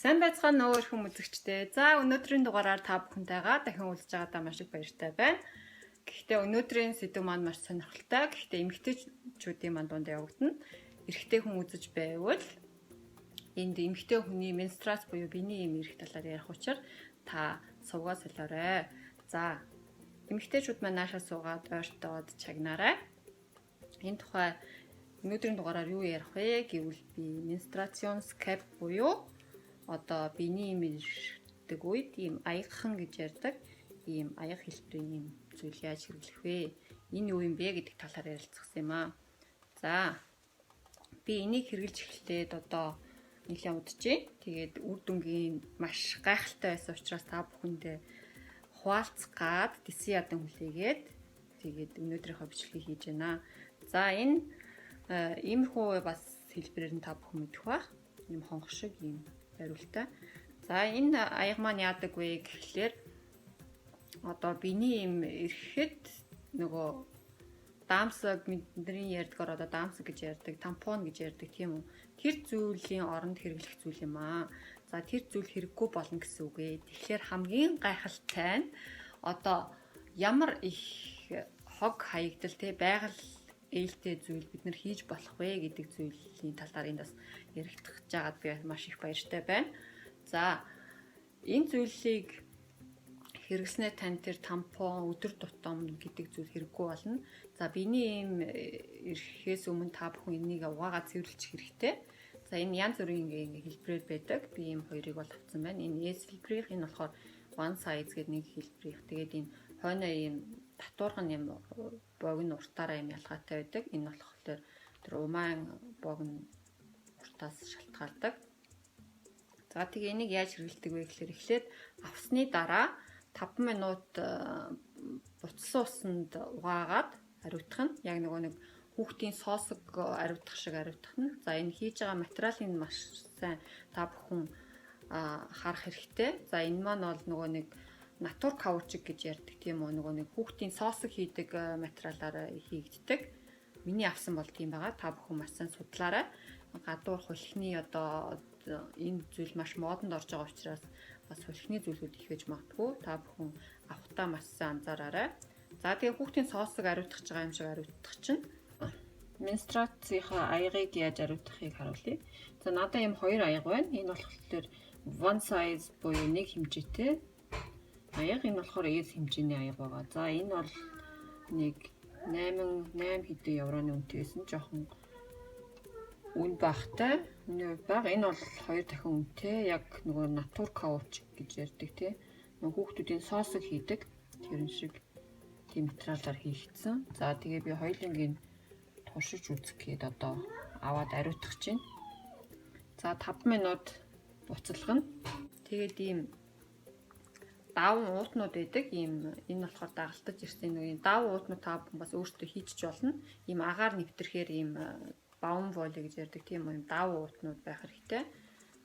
Сайн байцгаана уу өрхөн үзэгчдээ. За өнөөдрийн дугаараар та бүхэнтэйгээ дахин уулзж байгаадаа маш их баяртай байна. Гэхдээ өнөөдрийн сэдв маань маш сонирхолтой. Гэхдээ эмэгтэйчүүдийн манд дунд явагдана. Эрэгтэй хүн үзэж байвал энд эмэгтэй хүний менструац буюу биений эм эрэх талаар ярих учраас та суугаа солиорой. За эмэгтэйчүүд маань наашаа суугаад ойртоод чагнаарай. Энэ тухай өнөөдрийн дугаараар юу ярих вэ гэвэл би менструацион скеп буюу одоо биений эм ирдэг үед ийм аягхан гэж ярьдаг ийм аяг хэлбэрийн ийм зүйл яаж хэрэглэх вэ? Энэ юу юм бэ гэдэг талаар ярилцсан юм аа. За би энийг хэрэглэж эхлээд одоо нэлээд удажээ. Тэгээд үр дүнгийн маш гайхалтай байсан учраас та бүхэндээ хуваалцгаад дэсэн ядан хүлээгээд тэгээд өнөөдрийнхөө бичлэгийг хийж байна. За энэ иймэрхүү бас хэлбэрээр нь та бүхэн мэдэх бах. Ийм хонгор шиг ийм хариултаа. За энэ аяг маань яадаг вэ гэхлээр одоо биений эм ирэхэд нөгөө даамсаг бидний ярьдгаар одоо даамсаг гэж ярьдаг, тампон гэж ярьдаг тийм үү. Тэр зүйлийн оронд хэрэглэх зүйл юм аа. За тэр зүйл хэрэггүй болно гэсэн үг ээ. Тэгэхээр хамгийн гайхалтай нь одоо ямар их хог хаягдал те байгаль ээлтэй зүйл бид нар хийж болох вэ гэдэг зүйлийн талаар энд бас яригдах жагаад би маш их баяртай байна. За энэ зүйлийг хэрэглэснээр тань тэр тампон, өдөр тутам гэдэг зүйл хэрэггүй болно. За биений эм ирэхээс өмнө та бүхэн энийг угаагаа цэвэрлэх хэрэгтэй. За энэ янз бүрийн хэлбэрээр байдаг. Би ийм хоёрыг бол авсан байна. Энэ S хэлбэрийнх энэ болохоор one size гэдэг нэг хэлбэрийнх. Тэгээд энэ хойноо ийм татвархан юм богино уртаараа юм ялгаатай байдаг. Энэ болохоор тэр умаан богино уртаас шалтгаалдаг. За тэгээ энийг яаж хэрэглэдэг вэ гэхээр эхлээд авсны дараа 5 минут буцсан усанд угаагаад ариутгах нь яг нөгөө нэг хүүхдийн соосог ариутгах шиг ариутгах нь. За энэ хийж байгаа материалын маш сайн та бүхэн харах хэрэгтэй. За энэ маань бол нөгөө нэг натур каучук гэж ярьдаг тийм үү, нөгөө нэг хүүхдийн соосог хийдэг материалаар хийгддэг. Миний авсан бол тийм байгаа. Та бүхэн маш сайн судлаарай. Гадуур хулхны одоо энэ зүйл маш модонд орж байгаа учраас бас хулхны зүйлүүд их гэж магадгүй. Та бүхэн авахтаа маш сайн анзаараарай. За тэгээ хүүхдийн соосог ариутгах байгаа юм шиг ариутгах чинь менструацийнхаа аягыг яаж ариутгахыг харуулъя. За надад ийм хоёр аяг байна. Энэ болохоор one size буюу нэг хэмжээтэй аяг, энэ болохоор S хэмжээний аяг байгаа. За энэ бол нэг 8 хэдэн евроны үнэтэйсэн жоохон үн багтай. Энэ бол 2 дахин үнэтэй. Яг нөгөө натур каучук гэж ярьдаг тий. Нөгөө хүүхдүүдийн соосог хийдэг тэрэн шиг тийм материалаар хийгдсэн. За тэгээ би хоёулангийн туршиж үзэх гээд одоо аваад ариутгах чинь. За 5 минут буцалгана. Тэгээд ийм даван уутнууд байдаг. Ийм энэ болохоор дагалдаж ирсэн нэг даван уутнууд та бас өөртөө хийж болно. Ийм агаар нэвтрэхээр ийм баун воле гэж ярьдаг тийм юм даван уутнууд байх хэрэгтэй.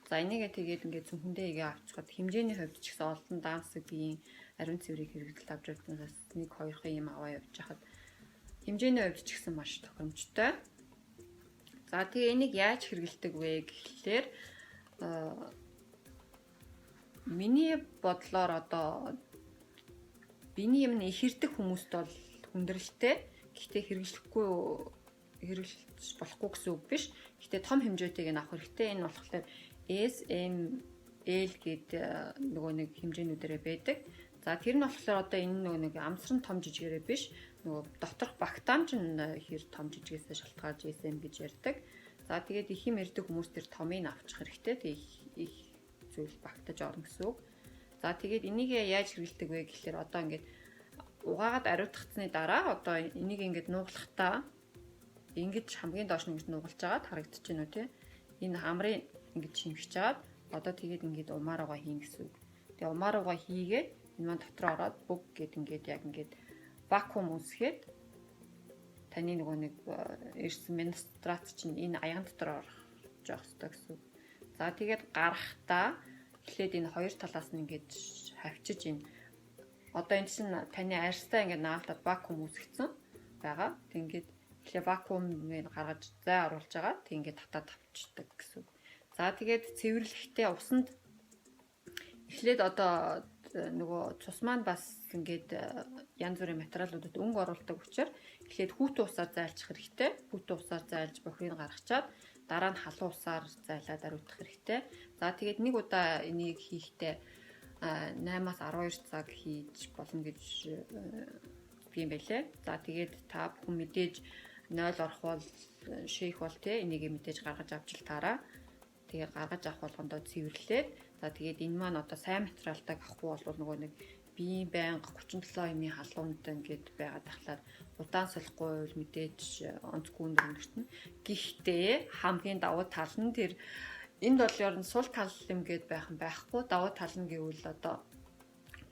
За энийгээ тэгээд ингээд зөвхөндөө игээ авчихад хэмжээний хувьд ч гэсэн олон даамсаг биеийн ариун цэврийг хэрэглэж авч явснаас 1-2 юм аваа явж хахад хэмжээний хувьд ч гэсэн маш тохиромжтой. За тэгээ энийг яаж хэрэглэдэг вэ гэхлээр миний бодлоор одоо биений юм ихэрдэг хүмүүст бол хүндрэлтэй. Гэхдээ хэрэглэж болохгүй гэсэн үг биш. Гэхдээ том хэмжээтэйг нь авах хэрэгтэй. Энэ болохоор SML гэдэг нөгөө нэг хэмжээнүүдээрээ байдаг. За тэр нь болохоор одоо энэ нөгөө нэг амсран том жижигээрээ биш. Нөгөө доторх багтаамж нь хэр том жижигээс шалтгаалж SM гэж ярьдаг. За тэгээд их юм ирдэг хүмүүс тэр томыг авчих хэрэгтэй. Тэг их зүйл багтаж орно гэсэн үг. За тэгээд энийг яаж хэрэглэдэг вэ гэхэлэр одоо ингээд угаагаад ариутгацсны дараа одоо энийг ингээд нугалахдаа ингэж хамгийн доош нь ингэж нугалж агаад харагдаж байна уу те. Энэ хамрын ингэж шимгэж агаад одоо тэгээд ингээд умааруугаа хийн гэсэн үг. Тэгээ умааруугаа хийгээд энэ маань дотроо ороод бүг гэд ингээд яг ингээд вакуум үүсгээд таны нөгөө нэг ирсэн менструац чинь энэ аян дотор орж явах хэрэгтэй гэсэн үг. За тэгээд гарахдаа эхлээд энэ хоёр талаас нь ингээд хавчиж энэ одоо энэ чинь таны арьстай ингээд наалтаад вакуум үүсгэсэн байгаа. Тэг ингээд эхлээ вакуумыг гаргаж зай оруулж байгаа. Тэг ингээд татаад авчдаг гэсэн үг. За тэгээд цэвэрлэхдээ усанд эхлээд одоо нөгөө цус маань бас ингээд янз бүрийн материалуудад өнгө оруулдаг учраас эхлээд хүүтэн усаар зайлчих хэрэгтэй. Хүүтэн усаар зайлж бохирыг гаргачаад дараа нь халуун усаар зайлаад ариутгах хэрэгтэй. За тэгээд нэг удаа энийг хийхдээ 8-аас 12 цаг хийж болно гэж би юм байлээ. За тэгээд та бүхэн мэдээж 0 орох бол шийх бол те энийг мэдээж гаргаж авч таараа. Тэгээд гаргаж авах болгондоо цэвэрлээд за тэгээд энэ маань одоо сайн материалтай авахгүй бол нөгөө нэг биеийн байнга 37 эмийн халуунд ингээд байгаад тахлаар удаан солихгүй бол мэдээж онцгүй өндөр өнгөртнө. Гэхдээ хамгийн давуу тал нь тэр энд бол ер нь сул тал юм гээд байхан байхгүй. Давуу тал нь гэвэл одоо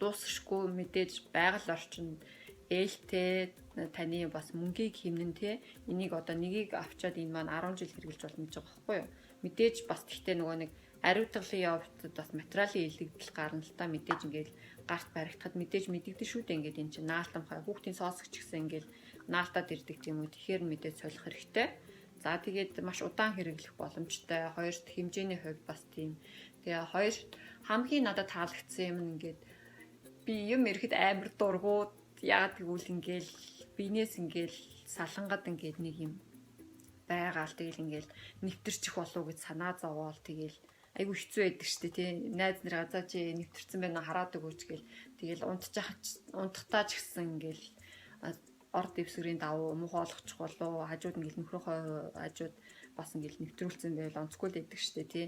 дуусахгүй мэдээж байгаль орчинд ээлтэй таны бас мөнгийг хэмнэн те энийг одоо нэгийг авчаад энэ маань 10 жил хэрэгжилж болно гэж байгаа байхгүй юу. Мэдээж бас тэгтээ нөгөө нэг ариутгалын явцад бас материалын илэгдэл гарна л та мэдээж ингээд гарт баригдахад мэдээж мэдэгдэн шүү дээ ингээд эн чинь наалтамхай хүүхдийн соосч гэсэн ингээд наалтаад ирдэг юм уу тэгэхээр мэдээж солих хэрэгтэй. За тэгээд маш удаан хэрэглэх боломжтой. Хоёрт хэмжээний хувьд бас тийм. Тэгээ хоёрт хамгийн надад таалагдсан юм ингээд би юм ирэхэд амар дургууд яагаад гэвэл ингээл бинээс ингээл салангад ингээд нэг юм байгаал тэгэл ингээл нэвтэрчих болов гэж санаа зовоол тэгэл айгу хэцүү байдаг штэ тий найз нар газаа чи нэвтэрсэн байна хараад өгөөч гэл тэгэл унтахтаа ч гэсэн ингээл орд дэвсгэрийн давуу муухай олгочих болов хажууд ингээл нөхрийнхөө хажууд бас ингээл нэвтрүүлсэн байл онцгүй л байдаг штэ тий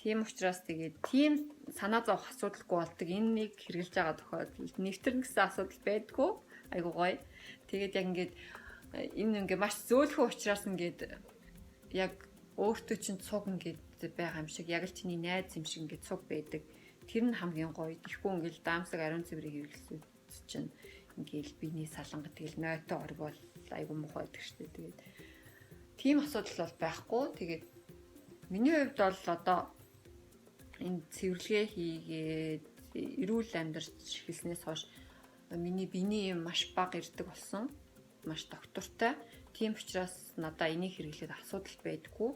тийм учраас тэгээд тийм санаа зовох асуудалгүй болдог энэнийг хэрэгжилж байгаа тохиолдолд нэвтэрнэ гэсэн асуудал байдгүй айгу гоё тэгээд яг ингээд энэ ингээ маш зөөлхөн учраас ингээд яг өөртөө чинь цуг ингээд байгаа юм шиг яг л чиний найз юм шиг ингээд цуг байдаг. Тэр нь хамгийн гоё. Тэгэхгүй ингээд даамсаг ариун цэврийг хэрэглэсүүд чинь ингээд биений саланга тэгэл нойтоо оргол айгу муухай байдаг шүү дээ. Тэгээд тийм асуудал бол байхгүй. Тэгээд миний хувьд бол одоо энэ цэвэрлэгээ хийгээд эрүүл амьдарч эхэлснээс хойш миний биений маш бага ирдэг болсон. Маш доктортой. Тийм учраас надаа энийг хэрэглээд асуудал байдаггүй.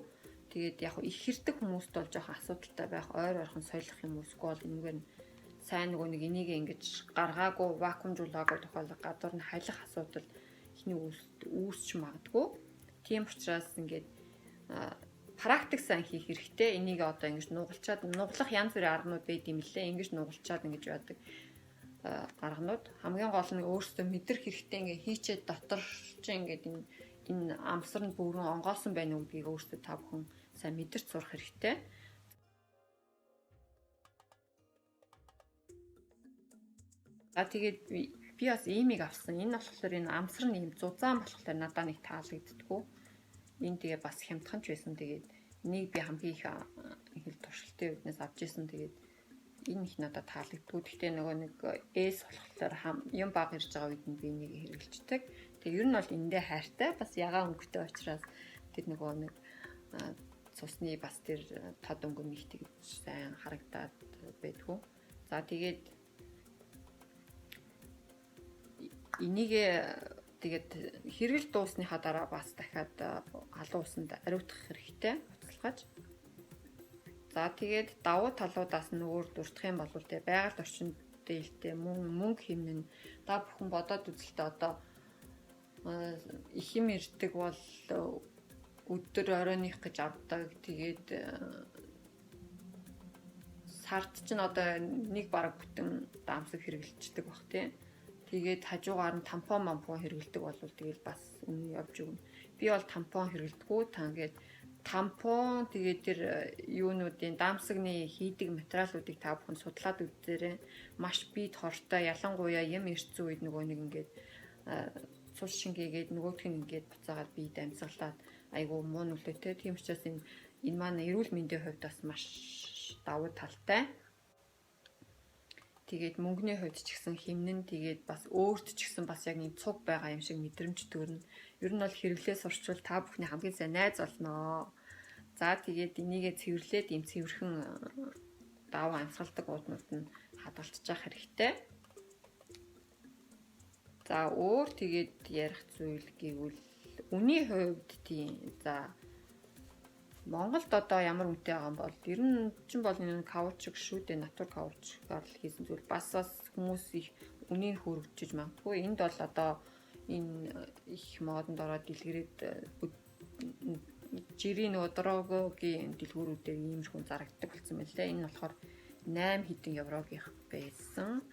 Тэгээд яг их хэрдэг хүмүүст бол жоохон асуудалтай байх, ойр ойрхон солих юм уусгүй бол энэгээр сайн нөгөө нэг энийг ингэж гаргаагүй, вакуумжуулаагүй тохиолдол гадуур нь халих асуудал ихний үүсч магадгүй. Тийм учраас ингээд практик сайн хийх хэрэгтэй. Энийг одоо ингэж нугалах янз бүрийн арганууд байд юм лээ. Ингэж нугалчаад ингэж яадаг гарганууд хамгийн гол нь өөрсдөө мэдрэх хэрэгтэй ингээ хийчээд дотор чинь ингээд энэ амсар нь бүрэн онгоолсон байна уу гэдгийг өөрсдөө та бүхэн сайн мэдэрч сурах хэрэгтэй. За тэгээд би бас иймийг авсан. Энэ болохоор энэ амсар нь ийм зузаан болохоор надад нэг таалагддаггүй. Энэ тэгээ бас хямдхан ч байсан. Тэгээд энийг би хамгийн их туршилтын үднээс авч ирсэн. Тэгээд энэ их надад таалагддаггүй. Гэхдээ нөгөө нэг эс болохоор юм баг ирж байгаа үед нь би энийг хэрэгжилждэг. Тэгээ ер нь бол эндээ хайртай. Бас ягаан өнгөтэй учраас тэр нөгөө нэг цусны бас тэр тод өнгө нэг тэгж сайн харагдаад байдгүй. За тэгээд энийг тэгээд хэрэгэл дуусныхаа дараа бас дахиад халуун усанд ариутгах хэрэгтэй. Буцалгаж. За тэгээд давуу талуудаас нь өөр дурдах юм бол тэ байгаль орчинд дээлтэй мөнгө хэмнэн та бүхэн бодоод үзэлтэй одоо их юм ирдэг бол өдөр оройных гэж авдаг. Тэгээд сард чинь одоо нэг бараг бүтэн даамсаг хэрэглэждэг бах тий. Тэгээд хажуугаар нь тампон хэрэглэдэг бол тэгээд бас үнэ явж өгнө. Би бол тампон хэрэглэдэггүй. Тэгээд тампон тэгээд тэр юунуудын даамсагны хийдэг материалуудыг та бүхэн судлаад үзээрэй. Маш бие хортой ялангуяа юм ирсэн үед нөгөө нэг ингээд цус шингээгээд нөгөөх нь ингээд буцаагаад биед амьсгалаад айгу муу нөлөөтэй. Тийм учраас энэ маань эрүүл мэндийн хувьд бас маш давуу талтай. Тэгээд мөнгөний хувьд ч гэсэн хэмнэн тэгээд бас өөрт ч гэсэн бас яг нэг цуг байгаа юм шиг мэдрэмж төрнө. Ер нь бол хэрэглээ сурчвал та бүхний хамгийн сайн найз болноо. За тэгээд энийгээ цэвэрлээд ийм цэвэрхэн даваа амьсгалдаг ууднууд нь хадгалчих хэрэгтэй. За өөр тэгээд ярих зүйл гэвэл үний хувьд тийм. За Монголд одоо ямар үнэтэй байгаа юм бол ер нь чинь бол энэ каучук шүү дээ, натур каучукаар л хийсэн зүйл. Бас хүмүүс их үнийг хөргөжж магадгүй. Энд бол одоо энэ их модонд ороод дэлгэрээд жирийн өдрөөгийн дэлгүүрүүдээр иймэрхүү зарагддаг болсон байлээ. Энэ болохоор 8 хэдэн еврогийнх байсан.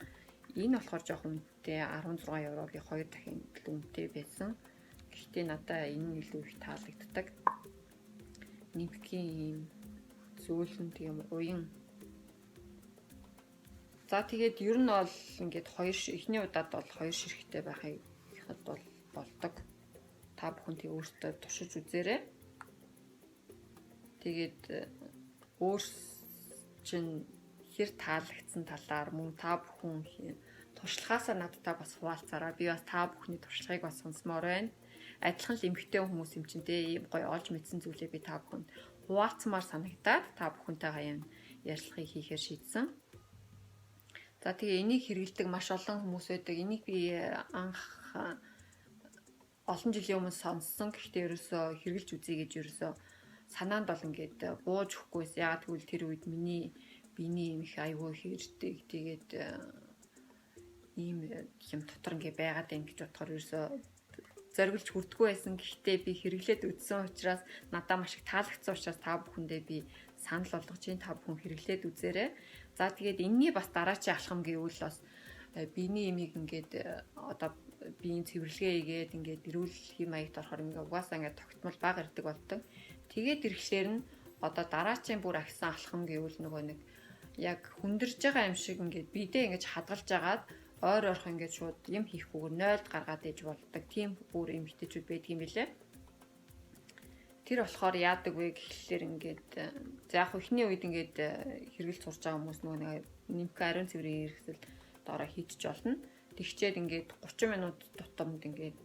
Энэ болохоор жоохон үнэтэй 16 еврогийн 2 дахин үнэтэй байсан. Гэхдээ надад энэ илүү их таалагддаг. Нимхгийн ийм зөөлөн тийм уян. За тэгээд ер нь бол ингээд эхний удаад бол 2 ширхтээ байхыг хад бол болдог. Та бүхэн тэг өөртөө туршиж үзээрэй. Тэгээд чинь хэр таалагдсан талаар мөн та бүхэн туршлагаасаа надтай бас хуваалцаарай. Би бас та бүхний туршлагыг бас сонсомоор байна. Адилхан л эмэгтэй хүмүүс юм чинь те ийм гоё олж мэдсэн зүйлээ би та бүхэнд хуваалцмаар санагдаад та бүхэнтэйгээ юм ярилцлагыг хийхээр шийдсэн. За тэгээ энийг хэрэгэлдэг маш олон хүмүүс байдаг. Энийг би анх олон жилийн өмнө сонссон. Гэхдээ ерөөсөө хэрэгэлж үзье гэж ерөөсөө санаанд бол ингээд бууж өгөхгүйс. Яагаад гэвэл тэр үед миний юм их айгүй хэрдэг. Тэгээд ийм юм дотор ингээд байгаад байна гэж бодохоор ерөөсөө зориглож хүрдэггүй байсан. Гэхдээ би хэрэглээд үзсэн учраас надад маш их таалагдсан учраас та бүхэндээ би санал болгож байна. Та бүхэн хэрэглээд үзээрэй. За тэгээд энэний бас дараачийн алхам гэвэл бас биений имийг ингээд одоо биеийн цэвэрлэгээ хийгээд ингээд эрүүл хэм маягт орохоор ингээд угаасаа ингээд тогтмол бага ирдэг болдог. Тэгээд ирэхлээр нь одоо дараачийн бүр агсан алхам гэвэл нөгөө нэг яг хүндэрж байгаа юм шиг ингээд бидээ ингээд хадгалж агаад ойр орох ингээд шууд юм хийхгүйгээр 0-д гаргаад ээж болдог. Тийм бүр эмэгтэйчүүд байдаг юм билээ. Тэр болохоор яадаг вэ гэхлээр ингээд за яг ихний үед ингээд хэрэгэл сурж байгаа хүмүүс нөгөө нимх ариун цэврийн хэрэгсэл доороо хийчих болно. Тэгчээд ингээд 30 минут тутамд ингээд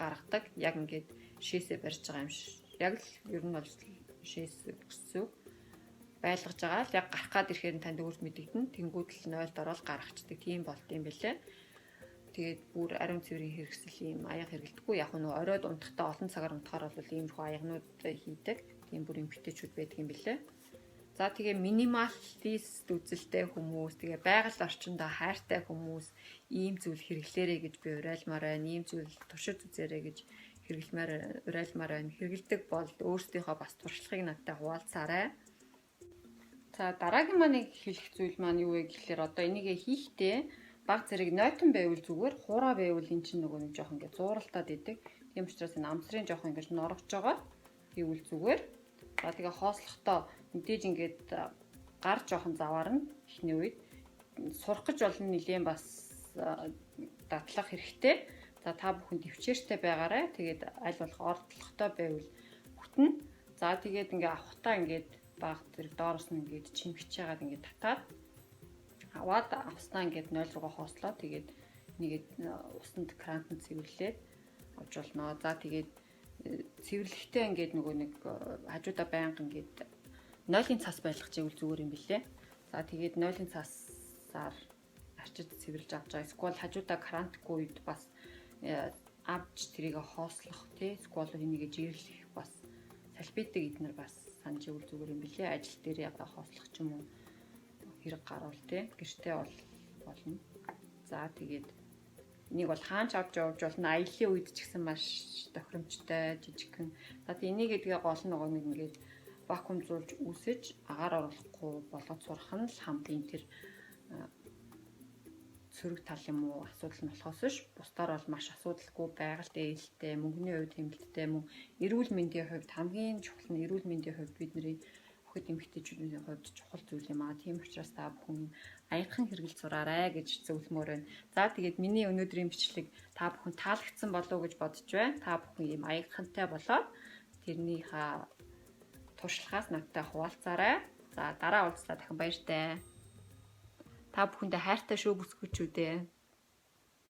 гаргадаг. Яг ингээд шээсээ барьж байгаа юм шиг. Яг л ер нь бол шээс гэсэн байлгаж байгаа л яг гарах гад ирэхээр танд өөрт мэдэгдэн тэнгууд л 0-д ороод гаргацдаг тийм болт юм бэлээ. Тэгээд бүр ариун цэврийн хэрэгсэл ийм аяга хэрэглэдэггүй. Яг нь оройд унтахтаа олон цагаар унтахаар бол иймэрхүү аягнууд хийдэг. Тийм бүр эмгтээчүүд байдаг юм бэлээ. За тэгээ минималист үзэлтэй хүмүүс, тэгээ байгаль орчиндөө хайртай хүмүүс ийм зүйл хэрэглээрэй гэж би уриалмаар байна. Ийм зүйл туршиж үзээрэй гэж уриалмаар байна. Хэрэгэлдэг бол өөрсдийнхөө бас туршлагыг надтай хуваалцаарай. За дараагийн маань хэлэх зүйл маань юу вэ гэхэлэр одоо энийгээ хийхдээ баг зэрэг нойтон байвал зүгээр, хуурай байвал эн чинь нөгөө нэг жоох ингээд зууралтаад идэг. Тийм учраас энэ амсрын жоох ингээд норгож байгаа. Хийвэл зүгээр. За тэгээ хоослохдоо мэдээж ингээд гар жоохон заваарна ихний үед. Сурах гэж болно нэлээд бас дадлах хэрэгтэй. За та бүхэн төвчээртэй байгаарай. Тэгээд аль болох ордлохтой байвал бүтнэ. За тэгээд ингээд авахтаа ингээд баг зэрэг доороос нь ингээд чимгэж чагаад ингээд татаад аваад авснаа ингээд 0 руугаа хоослоо. Тэгээд нэгээд усанд крантанд цэвэрлээд авч болно. За тэгээд цэвэрлэхдээ ингээд нөгөө нэг хажуудаа байнга ингээд 0-ын цас байлгах чивэл зүгээр юм билээ. За тэгээд 0-ын цасаар арчид цэвэрлж авч байгаа. Эсвэл хажуудаа крантгүй үед бас авч тэрийг хоослох тий. Эсвэл энийгээ жирлэх бас салбитдаг эднэр бас санаж ивэл зүгээр юм билээ. Ажил дээр яга хоослох ч юм уу хэрэг гарвал тий. Гэртээ бол болно. За тэгээд энийг бол хаач авч явж болно. Аяллаа үед ч гэсэн маш тохиромжтой жижигхэн. За тэгээд энийг тэгээ гол нөгөө нэг ингээд вакуумзуулж үсэж агаар оруулахгүй болгоод сурах нь л хамгийн тэр цөрөг тал юм уу асуудал нь болохоос ш бусдаар бол маш асуудалгүй байгаль ээлтэй мөнгөний хувьд хэмнэлттэй мөн эрүүл мэндийн хувьд хамгийн чухал нь эрүүл мэндийн хувьд бидний охид эмэгтэйчүүдийн хувьд чухал зүйл юм аа. Тийм учраас та бүхэн аянхан хэрэгэл сураарай гэж зөвлөмөр байна. За тэгээд миний өнөөдрийн бичлэг та бүхэн таалагдсан болов уу гэж бодож байна. Та бүхэн ийм аянхантай болоод тэрнийхээ туршлагаас надтай хуваалцаарай. За дараа уулзлаа дахин баяртай. Та бүхэндээ хайртай шүү бүсгүйчүүдээ.